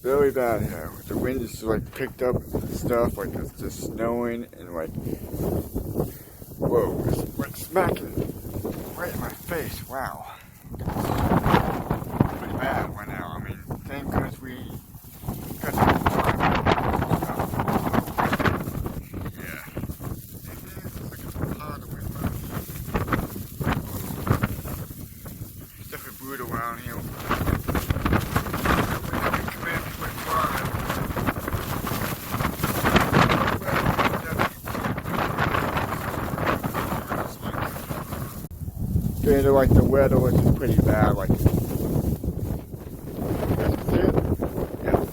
really bad here. The wind just like picked up stuff, like it's just snowing and like, whoa, it's like smacking right in my face. Wow. It's pretty bad right now. I mean, thank goodness we got some time. Yeah. It's like a pot of wind. It's definitely brutal around here. Like the weather was pretty bad, like, you guys can see it? Yeah.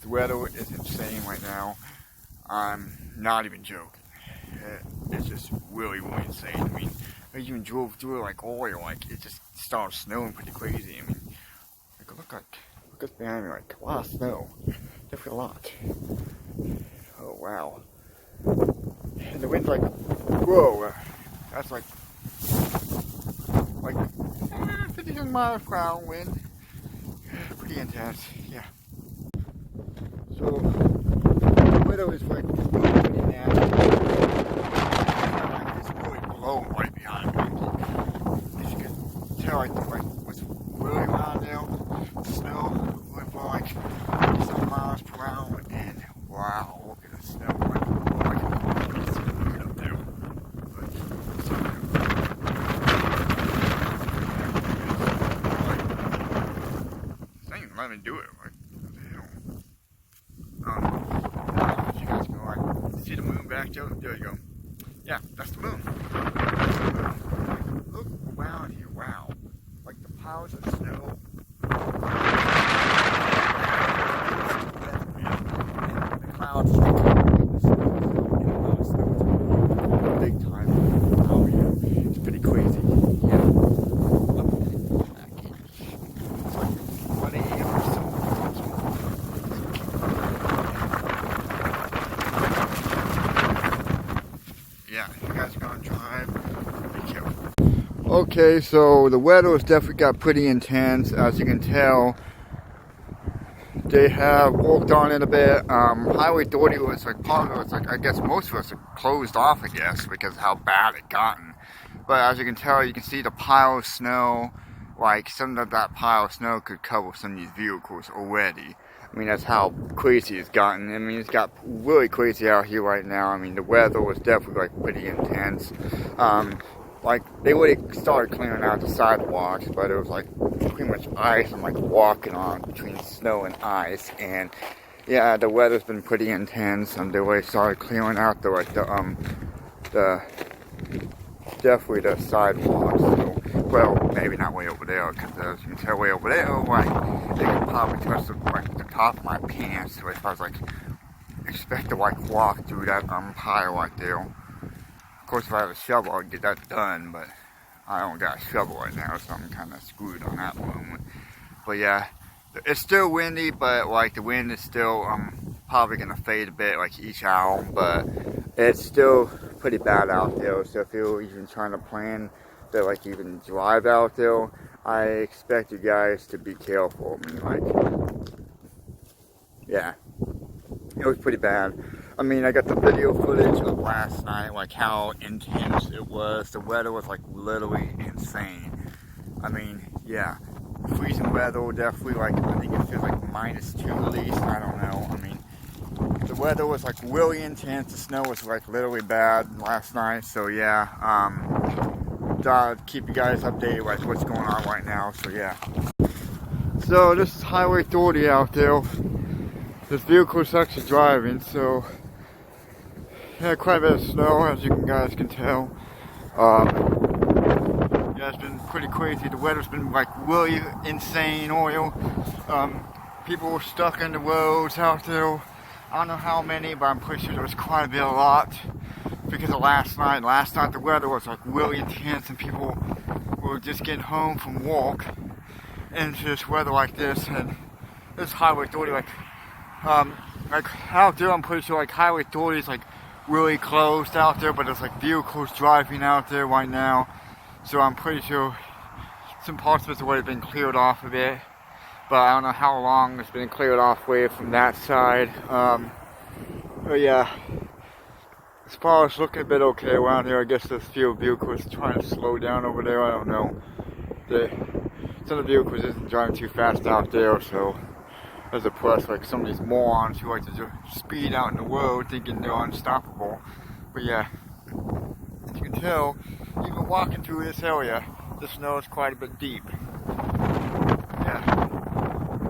The weather is insane right now. I'm not even joking. It's just really, really insane. I mean, I even drove through like oil, like it just started snowing pretty crazy. I mean, like look at behind me, like a lot of snow. Definitely a lot. Oh wow. And the wind's like, whoa, that's like 50 miles per hour wind. Pretty intense, yeah. So the widow is like pretty nasty. It's really blowing right behind me. As you can tell, like what's really around now, the snow really blowing like some miles per hour, and wow, look at the snow. Let me do it. Like, what the hell? If you guys can like see the moon back there, there you go. Yeah, that's the moon. Look around here, wow. Like the piles of snow. And the clouds just covering the snow. Big time. Oh yeah, it's pretty crazy. Yeah. Yeah, if you guys are gonna drive, be careful. Okay, so the weather has definitely got pretty intense. As you can tell, they have walked on it a bit. Highway 30 was like part of it was like, I guess most of us are closed off, I guess, because of how bad it gotten. But as you can tell, you can see the pile of snow. Like some of that pile of snow could cover some of these vehicles already. I mean, that's how crazy it's gotten. I mean, it's got really crazy out here right now. I mean, the weather was definitely like pretty intense. Like they already started clearing out the sidewalks, but it was like pretty much ice and like walking on between snow and ice. And yeah, the weather's been pretty intense, and they already started clearing out the definitely the sidewalks. So, well, maybe not way over there, because as you can tell, way over there, like, they could probably touch the top of my pants. So if I was like, expect to like walk through that pile right there. Of course, if I had a shovel, I'd get that done, but I don't got a shovel right now, so I'm kind of screwed on that one. But yeah, it's still windy, but like the wind is still probably gonna fade a bit like each hour, but it's still pretty bad out there. So if you're even trying to plan to like even drive out there, I expect you guys to be careful. I mean, like, yeah, it was pretty bad. I mean, I got the video footage of last night, like how intense it was. The weather was like literally insane. I mean, yeah, freezing weather, definitely like, I think it feels like -2 at least, I don't know. I mean, the weather was like really intense. The snow was like literally bad last night. So yeah, keep you guys updated like what's going on right now. So yeah. So this is Highway 30 out there. This vehicle is actually driving. So yeah, quite a bit of snow, as you guys can tell. Yeah, it's been pretty crazy. The weather's been like really insane. People were stuck in the roads out there. I don't know how many, but I'm pretty sure there was quite a lot because of last night. Last night the weather was like really intense, and people were just getting home from work into this weather like this. And this Highway 30, like out there, I'm pretty sure like Highway 30 is like really closed out there, but there's like vehicles driving out there right now. So I'm pretty sure some parts of it's already been cleared off a bit. but I don't know how long it's been cleared off way from that side. But yeah, as far as looking a bit okay around here, I guess there's a few vehicles trying to slow down over there. I don't know. Some of the vehicles isn't driving too fast out there, so as a plus, like some of these morons who like to just speed out in the road thinking they're unstoppable. But yeah, as you can tell, even walking through this area, the snow is quite a bit deep. Yeah,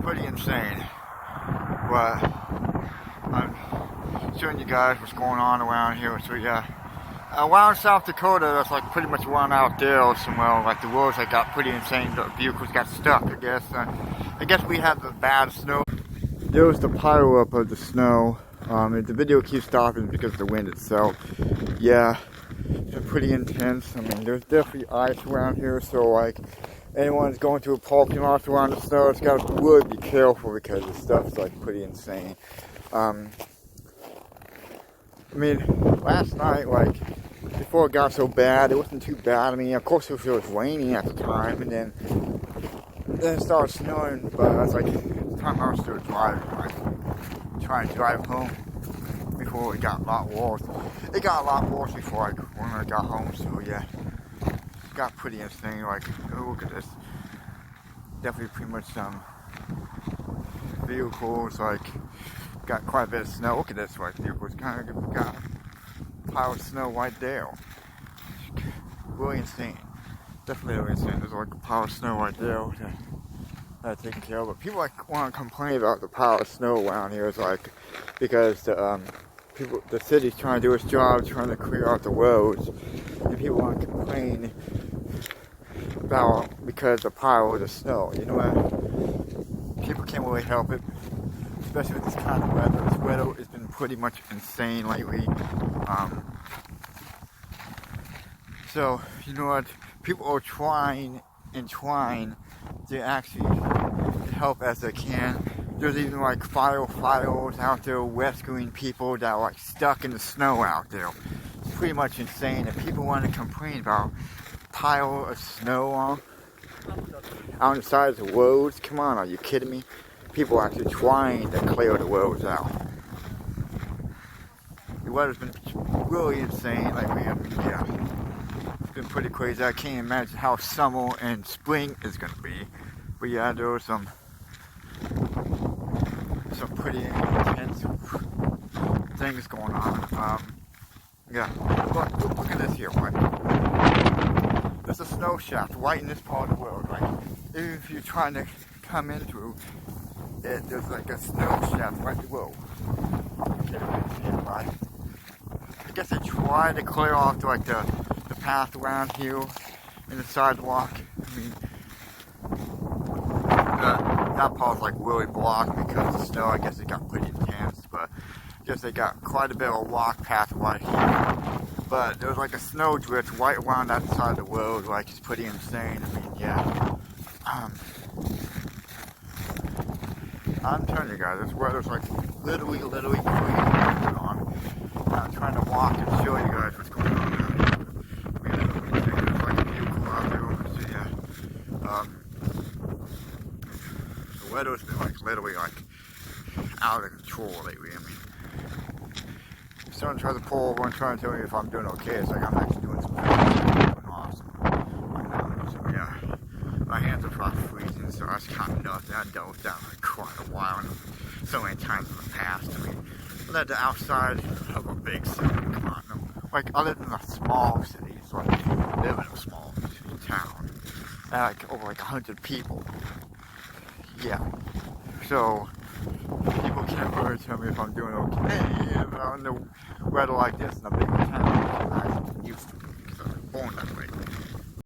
pretty insane. But I'm showing you guys what's going on around here. So yeah, around South Dakota, that's like pretty much around out there somewhere. Like the roads that got pretty insane. The vehicles got stuck, I guess. I guess we have the bad snow. There was the pile up of the snow. The video keeps stopping because of the wind itself. Yeah, it's pretty intense. I mean, there's definitely ice around here, so like anyone's going to a parking lot around the snow, it's got to really be careful because the stuff's like pretty insane. I mean, last night, like before it got so bad, it wasn't too bad. I mean, of course, it was raining at the time, and then it started snowing. But I was like, the time I was still driving, like trying to drive home before it got a lot worse. It got a lot worse before when I got home. So yeah, it got pretty insane. Like, oh, look at this. Definitely pretty much some vehicles like got quite a bit of snow. Look at this, like vehicles kind of got a pile of snow right there. Really insane. Definitely really insane. There's like a pile of snow right there taken care of. But people like want to complain about the pile of snow around here. It's like because the city's trying to do its job, trying to clear out the roads, and people want to complain about because the pile of the snow. You know what? People can't really help it, especially with this kind of weather. This weather has been pretty much insane lately. So you know what? People are trying to actually help as they can. There's even like firefighters out there rescuing people that are like stuck in the snow out there. It's pretty much insane. If people want to complain about a pile of snow on the sides of the roads, come on, are you kidding me? People are actually trying to clear the roads out. The weather's been really insane lately. I mean, yeah, it's been pretty crazy. I can't imagine how summer and spring is gonna be. But yeah, there were some pretty intense things going on. Yeah, but look at this here, right? There's a snow shaft right in this part of the world, right? If you're trying to come in through it, there's like a snow shaft right below. Okay, right? I guess they try to clear off like the path around here in the sidewalk. I mean, that part's like really blocked because of the snow. I guess it got pretty intense, but I guess they got quite a bit of a walk path right here. But there's like a snow drift right around that side of the road, like it's pretty insane. I mean, yeah. I'm telling you guys, this weather's like literally crazy going on. I'm trying to walk and show you guys what's going on now. I mean, there's like a vehicle out there, so yeah. The weather's been like literally like out of control lately. I mean, if someone tries to pull over and try to tell me if I'm doing okay, it's like I'm actually doing some doing awesome right now. So yeah, my hands are probably freezing, so that's kind of nuts. I dealt with that like quite a while, and so many times in the past. I mean, I lived outside of a big city. Come on, no. Like I lived in a small city, so I live in a small town. I had like over like 100 people. Yeah, so people can't really tell me if I'm doing okay. If I'm in the weather like this in a big town, I'm used to it because I was born that way.